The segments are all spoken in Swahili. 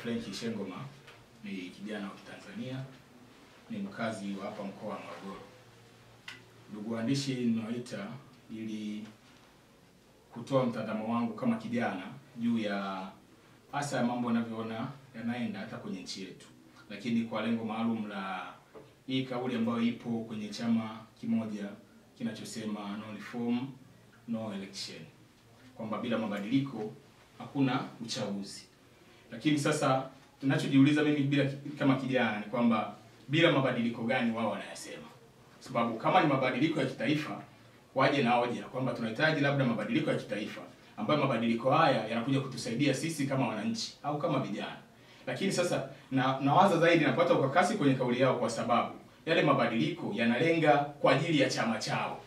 Frank Shengoma, ni kijana wa Tanzania, ni mkazi wa hapa mkoa wa Morogoro. Ndugu waandishi, ninawaita ili kutoa mtazamo wangu kama kijana juu ya hasa mambo yanavyoona yanaenda hata kwenye nchi yetu, lakini kwa lengo maalum la hii kauli ambayo ipo kwenye chama kimoja kinachosema no reform no election, kwamba bila mabadiliko hakuna uchaguzi. Lakini sasa tunachojiuliza mimi bila kama kijana ni kwamba bila mabadiliko gani wao wanayasema? Sababu kama ni mabadiliko ya kitaifa, waje na hoja kwamba tunahitaji labda mabadiliko ya kitaifa, ambayo mabadiliko haya yanakuja kutusaidia sisi kama wananchi au kama vijana. Lakini sasa nawaza zaidi, napata ukakasi kwenye kauli yao, kwa sababu yale mabadiliko yanalenga kwa ajili ya chama chao,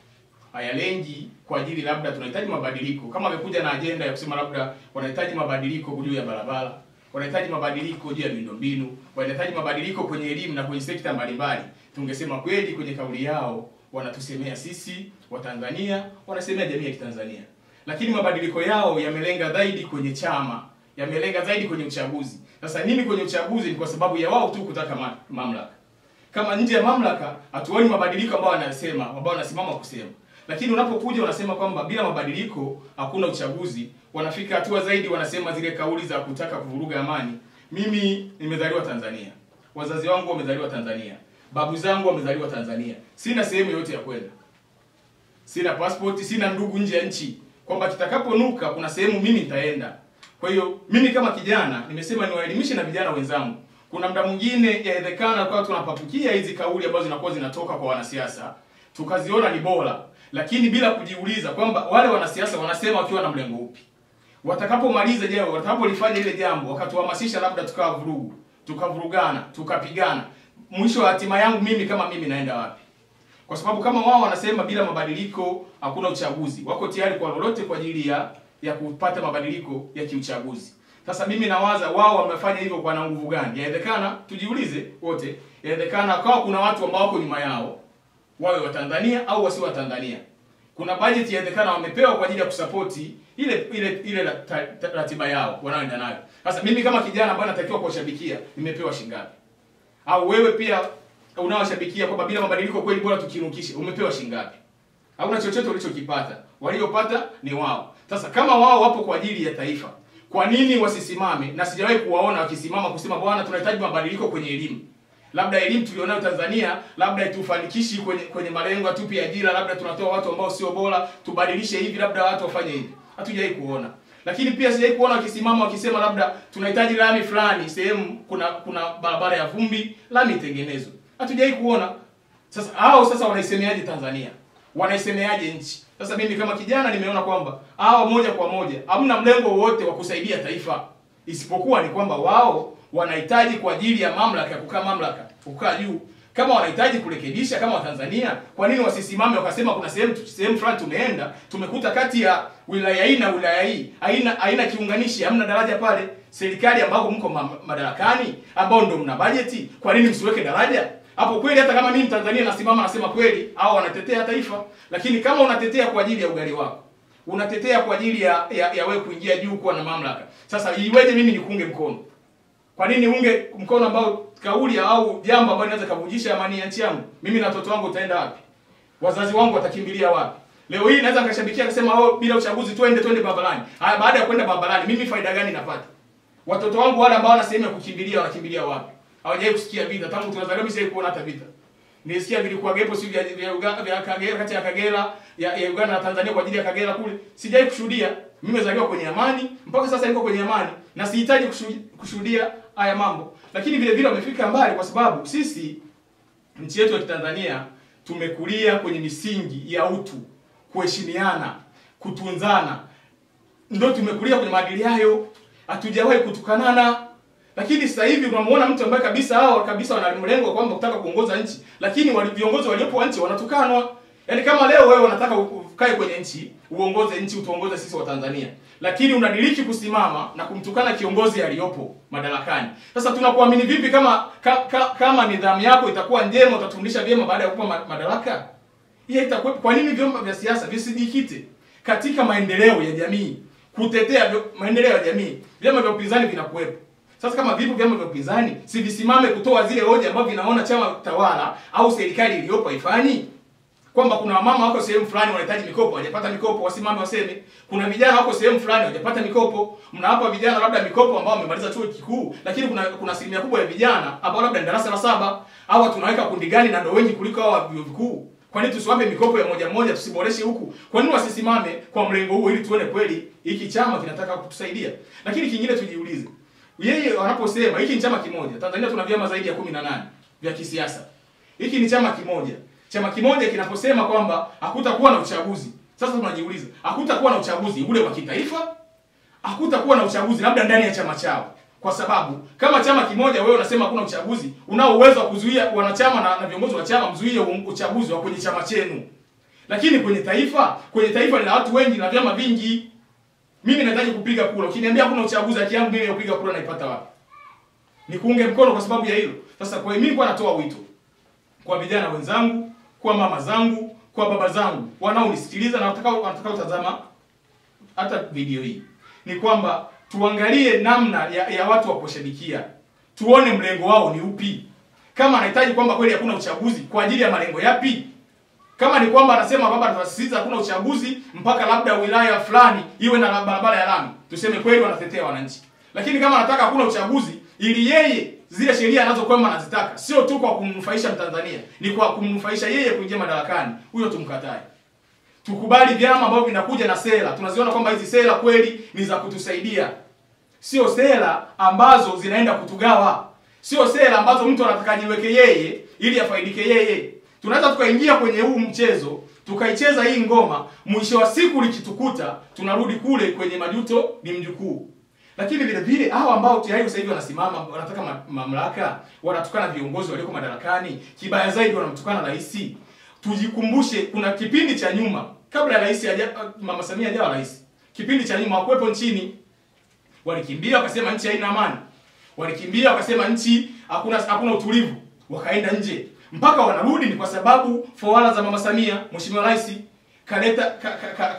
hayalengi kwa ajili labda tunahitaji mabadiliko. Kama wamekuja na agenda ya kusema labda wanahitaji mabadiliko juu ya barabara, wanahitaji mabadiliko juu ya miundombinu, wanahitaji mabadiliko kwenye elimu na kwenye sekta mbalimbali, tungesema kweli kwenye kauli yao wanatusemea sisi wa Tanzania, wanasemea jamii ya Kitanzania. Lakini mabadiliko yao yamelenga zaidi kwenye chama, yamelenga zaidi kwenye uchaguzi. Sasa nini kwenye uchaguzi? Ni kwa sababu ya wao tu kutaka mamlaka. Kama nje ya mamlaka hatuoni mabadiliko ambayo wanasema, ambao wanasimama kusema. Lakini unapokuja unasema kwamba bila mabadiliko hakuna uchaguzi, wanafika hatua zaidi, wanasema zile kauli za kutaka kuvuruga amani. Mimi nimezaliwa Tanzania, wazazi wangu wamezaliwa Tanzania, babu zangu wamezaliwa Tanzania, sina sehemu yote ya kwenda, sina passport, sina ndugu nje ya nchi, kwamba kitakaponuka kuna sehemu mimi nitaenda. Kwa hiyo mimi kama kijana nimesema niwaelimishe na vijana wenzangu. Kuna muda mwingine yawezekana kwa tunapapukia hizi kauli ambazo zinakuwa zinatoka kwa wanasiasa, tukaziona ni bora, lakini bila kujiuliza kwamba wale wanasiasa wanasema wakiwa na mlengo upi. Watakapomaliza jambo, watakapolifanya ile jambo, wakatuhamasisha labda tukawa vurugu, tukavurugana, tukapigana, mwisho wa hatima yangu mimi kama mimi naenda wapi? Kwa sababu kama wao wanasema bila mabadiliko hakuna uchaguzi, wako tayari kwa lolote kwa ajili ya kupata mabadiliko ya kiuchaguzi. Sasa mimi nawaza wao wamefanya hivyo kwa na nguvu gani? Yawezekana tujiulize wote, yawezekana kwa kuna watu ambao wako nyuma yao, wawe wa Tanzania au wasi wa Tanzania. Kuna budget yawezekana wamepewa kwa ajili ya kusapoti ile ratiba yao wanaoenda nayo. Sasa mimi kama kijana ambaye natakiwa kuwashabikia, nimepewa shingapi? Au wewe pia unaowashabikia kwamba bila mabadiliko kweli bora tukinukishe, umepewa shingapi? Hauna chochote ulichokipata. Waliopata ni wao. Sasa kama wao wapo kwa ajili ya taifa, kwa nini wasisimame? Na sijawahi kuwaona wakisimama kusema bwana tunahitaji mabadiliko kwenye elimu. Labda elimu tulionayo Tanzania labda itufanikishi kwenye malengo, atupe ajira, labda tunatoa watu ambao sio bora, tubadilishe hivi, labda watu wafanye hivi. Hatujawahi kuona. Lakini pia sijawahi kuona wakisimama wakisema labda tunahitaji lami fulani sehemu kuna barabara ya vumbi, lami itengenezwe. Hatujawahi kuona. Sasa hao sasa wanaisemeaje Tanzania? Wanaisemeaje nchi? Sasa mimi kama kijana nimeona kwamba hao moja kwa moja hamna mlengo wote wa kusaidia taifa, isipokuwa ni kwamba wao wanahitaji kwa ajili ya mamlaka, ya kukaa juu. Kama wanahitaji kurekebisha kama Watanzania, kwa nini wasisimame wakasema kuna sehemu fulani tumeenda, tumekuta kati ya wilaya hii na wilaya hii haina kiunganishi, hamna daraja pale. Serikali ambao mko madarakani, ambao ndio mna bajeti, kwa nini msiweke daraja? Hapo kweli hata kama mimi Tanzania nasimama nasema kweli hao wanatetea taifa. Lakini kama unatetea kwa ajili ya ugali wako, unatetea kwa ajili ya wewe kuingia juu kuwa na mamlaka, sasa iweje mimi nikuunge mkono? Kwa nini unge mkono ambao kauli au jambo ambalo linaweza kuvujisha amani ya nchi yangu? Mimi na watoto wangu utaenda wapi? Wazazi wangu watakimbilia wapi? Leo hii naweza nikashabikia kusema bila uchaguzi twende barabarani. Haya, baada ya kwenda barabarani mimi faida gani napata? Watoto wangu wale ambao wana sehemu ya kukimbilia wanakimbilia wapi? Hawajawahi kusikia vita tangu tunazaliwa, mimi sijawahi kuona hata vita. Nilisikia vilikuwa gepo si vya Kagera, kati ya Kagera ya Uganda na Tanzania kwa ajili ya Kagera kule. Sijawahi kushuhudia. Mimi nimezaliwa kwenye amani, mpaka sasa niko kwenye amani na sihitaji kushuhudia haya mambo. Lakini vile vile wamefika mbali kwa sababu sisi nchi yetu ya Tanzania tumekulia kwenye misingi ya utu, kuheshimiana, kutunzana. Ndio tumekulia kwenye maadili hayo. Hatujawahi kutukanana. Lakini sasa hivi unamuona mtu ambaye kabisa wana mlengo kwamba kutaka kuongoza nchi, lakini viongozi waliopo nchi wanatukanwa. Yaani kama leo wewe unataka ukae kwenye nchi, uongoze nchi, utuongoze sisi wa Tanzania, lakini unadiriki kusimama na kumtukana kiongozi aliyopo madarakani. Sasa tunakuamini vipi kama nidhamu yako itakuwa njema, utatundisha vyema baada ya kupa madaraka? Hii itakuwa kwa nini vyombo vya siasa visijikite katika maendeleo ya jamii, kutetea maendeleo ya jamii? Vyama vya upinzani vinakuwepo. Sasa kama vipo vyama vya upinzani, si visimame kutoa zile hoja ambazo vinaona chama tawala au serikali iliyopo haifanyi. Kwamba kuna wamama wako sehemu fulani wanahitaji mikopo, hawajapata mikopo, wasimame waseme. Kuna vijana wako sehemu fulani hawajapata mikopo, mnawapa vijana labda mikopo ambao wamemaliza chuo kikuu, lakini kuna asilimia kubwa ya vijana ambao labda ni darasa la 7, au tunaweka kundi gani na ndio wengi kuliko hao vyuo vikuu. Kwa nini tusiwape mikopo ya moja moja, tusiboreshe huku? Kwa nini wasisimame kwa mlengo huo ili tuone kweli hiki chama kinataka kutusaidia? Lakini kingine tujiulize. Yeye wanaposema hiki ni chama kimoja. Tanzania tuna vyama zaidi ya 18 vya kisiasa. Hiki ni chama kimoja. Chama kimoja kinaposema kwamba hakutakuwa na uchaguzi. Sasa tunajiuliza, hakutakuwa na uchaguzi ule wa kitaifa? Hakutakuwa na uchaguzi labda ndani ya chama chao. Kwa sababu kama chama kimoja wewe unasema hakuna uchaguzi, unao uwezo wa kuzuia wanachama na viongozi wa chama mzuie uchaguzi wa kwenye chama chenu. Lakini kwenye taifa lina watu wengi na vyama vingi. Mimi nahitaji kupiga kura. Ukiniambia hakuna uchaguzi, haki yangu mimi ya kupiga kura naipata wapi? Nikuunge mkono kwa sababu ya hilo. Sasa kwa mimi kwa natoa wito kwa vijana wenzangu, kwa mama zangu, kwa baba zangu wanaonisikiliza na watakao tazama hata video hii, ni kwamba tuangalie namna ya watu wa kushabikia. Tuone mlengo wao ni upi. Kama anahitaji kwamba kweli hakuna uchaguzi, kwa ajili ya malengo yapi? Kama ni kwamba anasema baba tunasisitiza hakuna uchaguzi mpaka labda wilaya fulani iwe na barabara ya lami, tuseme kweli wanatetea wananchi. Lakini kama anataka hakuna uchaguzi ili yeye zile sheria anazokwenda anazitaka, sio tu kwa kumnufaisha Mtanzania, ni kwa kumnufaisha yeye kuingia madarakani, huyo tumkatae. Tukubali vyama ambavyo vinakuja na sera. Tunaziona kwamba hizi sera kweli ni za kutusaidia. Sio sera ambazo zinaenda kutugawa. Sio sera ambazo mtu anataka jiweke yeye ili afaidike yeye. Tunaweza tukaingia kwenye huu mchezo, tukaicheza hii ngoma, mwisho wa siku likitukuta tunarudi kule kwenye majuto ni mjukuu. Lakini vile vile hao ambao tayari sasa hivi wanasimama wanataka mamlaka, wanatukana viongozi walioko madarakani, kibaya zaidi wanamtukana rais. Tujikumbushe kuna kipindi cha nyuma kabla rais Mama Samia hajawa rais. Kipindi cha nyuma hakuwepo nchini. Walikimbia wakasema nchi haina amani. Walikimbia wakasema nchi hakuna utulivu. Wakaenda nje. Mpaka wanarudi ni kwa sababu fawala za Mama Samia, Mheshimiwa Rais kaleta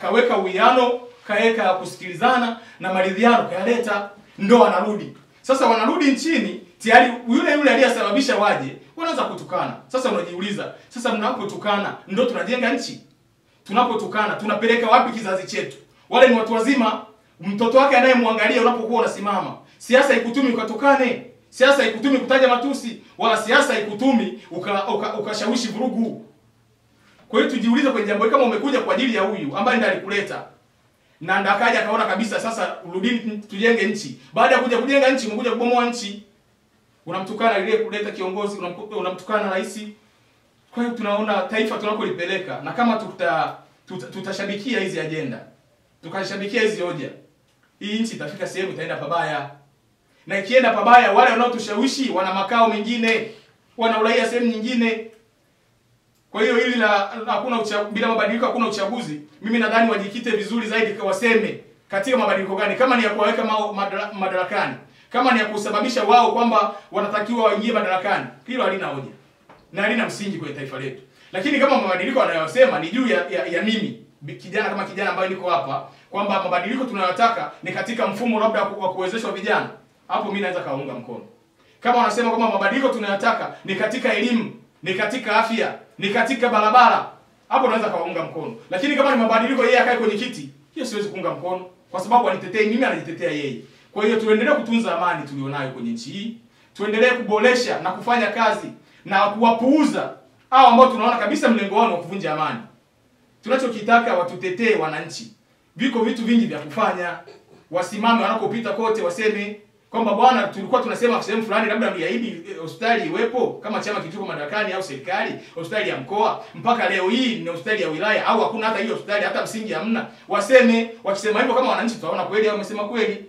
kaweka uwiano, kaweka kusikilizana na maridhiano kaleta, ndo wanarudi. Sasa wanarudi nchini tayari yule aliyesababisha waje wanaanza kutukana. Sasa unajiuliza, sasa mnapotukana ndo tunajenga nchi? Tunapotukana tunapeleka wapi kizazi chetu? Wale ni watu wazima, mtoto wake anayemwangalia unapokuwa unasimama. Siasa ikutumi ukatukane. Siasa ikutumi kutaja matusi, wala siasa ikutumi ukashawishi vurugu. Kwa hiyo tujiulize kwenye jambo kama umekuja kwa ajili ya huyu ambaye ndiye alikuleta. Na ndakaja akaona kabisa sasa urudini tujenge nchi. Baada ya kuja kujenga nchi umekuja kubomoa nchi. Unamtukana ile kuleta kiongozi, unamtukana rais. Kwa hiyo tunaona taifa tunakolipeleka, na kama tutashabikia hizi agenda, tukashabikia hizi hoja, hii nchi itafika sehemu itaenda pabaya. Na ikienda pabaya, wale wanaotushawishi wana makao mengine, wana uraia sehemu nyingine. Kwa hiyo hili hakuna bila mabadiliko hakuna uchaguzi. Mimi nadhani wajikite vizuri zaidi kwa waseme katika mabadiliko gani, kama ni ya kuwaweka madarakani, kama ni ya kusababisha wao kwamba wanatakiwa waingie madarakani, hilo halina hoja na halina msingi kwenye taifa letu. Lakini kama mabadiliko wanayosema ni juu ya mimi kijana kama kijana ambaye niko hapa, kwamba mabadiliko tunayotaka ni katika mfumo labda wa kuwezeshwa vijana, hapo mimi naweza kaunga mkono. Kama wanasema kwamba mabadiliko tunayotaka ni katika elimu, ni katika afya, ni katika barabara, hapo naweza kaunga mkono. Lakini kama ni mabadiliko yeye akae kwenye kiti, hiyo siwezi kuunga mkono kwa sababu anitetea mimi, anajitetea yeye. Kwa hiyo tuendelee kutunza amani tulionayo kwenye nchi hii. Tuendelee kuboresha na kufanya kazi na kuwapuuza hao ambao tunaona kabisa mlengo wao wa kuvunja amani. Tunachokitaka watutetee wananchi. Viko vitu vingi vya kufanya. Wasimame wanakopita kote waseme kwamba bwana tulikuwa tunasema sehemu fulani labda mliahidi hospitali iwepo kama chama kilicho madarakani au serikali, hospitali ya mkoa, mpaka leo hii ni hospitali ya wilaya au hakuna hata hiyo hospitali, hata msingi hamna. Waseme, wakisema hivyo kama wananchi tutaona kweli au wamesema kweli.